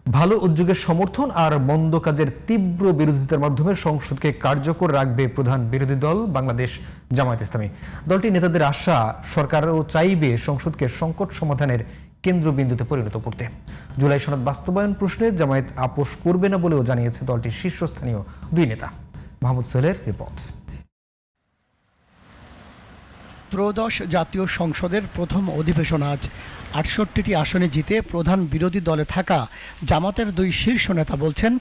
ভালো উদ্যোগের সমর্থন আর মন্দ কাজের তীব্র বিরোধিতার মাধ্যমে সংসদকে কার্যকর রাখবে প্রধান বিরোধী দল বাংলাদেশ জামায়াত ইসলামী। দলটির নেতাদের আশা, সরকারও চাইবে সংসদকে সংকট সমাধানের কেন্দ্রবিন্দুতে পরিণত করতে। জুলাই সনদ বাস্তবায়ন প্রশ্নে জামায়াত আপোষ করবে না বলেও জানিয়েছে দলটির শীর্ষস্থানীয় দুই নেতা। মাহমুদ সোহেলের রিপোর্ট। ত্রয়োদশ জাতীয় সংসদের প্রথম অধিবেশন আজ। ৬৮টি আসনে জিতে প্রধান বিরোধী দলে থাকা জামাতের দুই শীর্ষ নেতা বলছেন,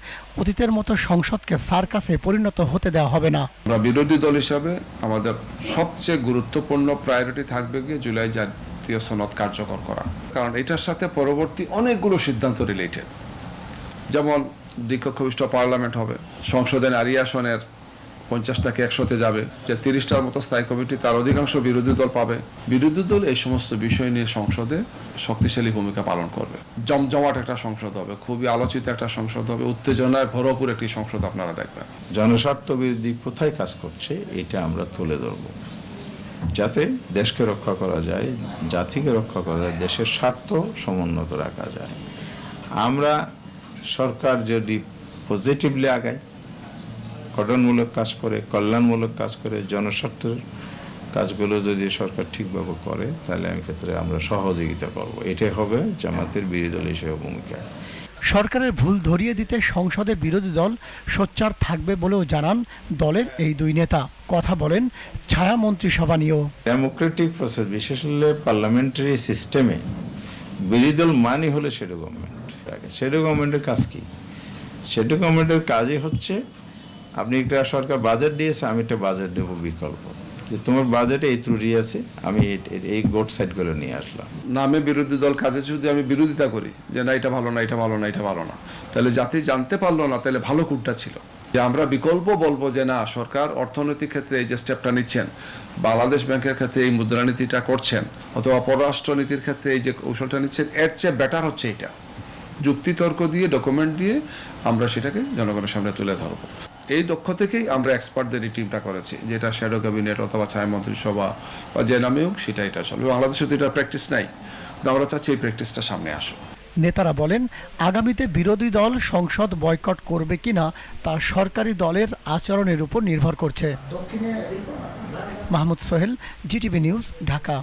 অতীতের মতো সংসদকে সার্কাসে পরিণত হতে দেওয়া হবে না। আমরা বিরোধী দল হিসাবে আমাদের সবচেয়ে গুরুত্বপূর্ণ প্রায়োরিটি থাকবে গিয়ে জুলাই জাতীয় সনদ কার্যকর করা, কারণ এটার সাথে পরবর্তী অনেকগুলো সিদ্ধান্ত রিলেটেড, যেমন দ্বিকক্ষবিষ্ট পার্লামেন্ট হবে, সংসদে নারী আসনের 50টাকে 100-তে যাবে, যে 30টার মতো স্থায়ী কমিটি, তার অধিকাংশ বিরোধী দল পাবে। বিরোধী দল এই সমস্ত বিষয় নিয়ে সংসদে শক্তিশালী ভূমিকা পালন করবে। জমজমাট একটা সংসদ হবে, খুবই আলোচিত একটা সংসদ হবে, উত্তেজনায় ভরপুর একটি সংসদ আপনারা দেখবেন। জনস্বার্থ বিরোধী কোথায় কাজ করছে এটা আমরা তুলে ধরব, যাতে দেশকে রক্ষা করা যায়, জাতিকে রক্ষা করা যায়, দেশের স্বার্থ সমুন্নত রাখা যায়। আমরা সরকার যদি পজিটিভলি আগায়, গঠনমূলক কাজ করে, কল্যাণমূলক কাজ করে, জনস্বার্থের কাজগুলো যদি সরকার ঠিকভাবে করে, তাহলে আমি ক্ষেত্রে আমরা সহযোগিতা করব। এটাই হবে জামাতের বিরোধী দল হিসেবে ভূমিকা। সরকারের ভুল ধরিয়ে দিতে সংসদের বিরোধী দল সোচ্চার থাকবে বলেও জানান দলের এই দুই নেতা। কথা বলেন ছায়া মন্ত্রিসভা নিয়েও। ডেমোক্রেটিক প্রসেস, বিশেষ করে পার্লামেন্টারি সিস্টেমে বিরোধী দল মানে হলে শ্যাডো গভর্নমেন্ট। শ্যাডো গভর্নমেন্টের কাজ কি? শ্যাডো গভর্নমেন্টের কাজই হচ্ছে, আপনি একটা সরকার বাজেট দিয়েছে, আমি একটা বাজেট দেব বিকল্প, যে তোমার বাজেটে এই ত্রুটি আছে, আমি এই গোট সাইডগুলো নিয়ে আসলাম। নামে বিরোধী দল, কাজে যদি আমি বিরোধিতা করি যে না এটা ভালো না, এটা ভালো না, এটা ভালো না, তাহলে জাতি জানতে পারলো না তাহলে ভালো কোনটা ছিল। যে আমরা বিকল্প বলবো যে না, সরকার অর্থনৈতিক ক্ষেত্রে এই যে স্টেপটা নিচ্ছেন, বাংলাদেশ ব্যাংকের ক্ষেত্রে এই মুদ্রানীতিটা করছেন, অথবা পররাষ্ট্রনীতির ক্ষেত্রে এই যে কৌশলটা নিচ্ছেন, এর চেয়ে বেটার হচ্ছে এটা। যুক্তিতর্ক দিয়ে, ডকুমেন্ট দিয়ে আমরা সেটাকে জনগণের সামনে তুলে ধরবো। এই লক্ষ্য থেকেই আমরা এক্সপার্টদের এই টিমটা করেছি, যেটা শ্যাডো ক্যাবিনেট অথবা ছায়া মন্ত্রিসভা বা যে নামে হোক সেটা এটা চলবে। বাংলাদেশে তো এটা প্র্যাকটিস নাই, আমরা চাচ্ছি এই প্র্যাকটিসটা সামনে আসুক। নেতারা বলেন, আগামীতে বিরোধী দল সংসদ বয়কট করবে কিনা তা সরকারি দলের আচরণের উপর নির্ভর করছে। Mahmud Sohel, GTV news, Dhaka.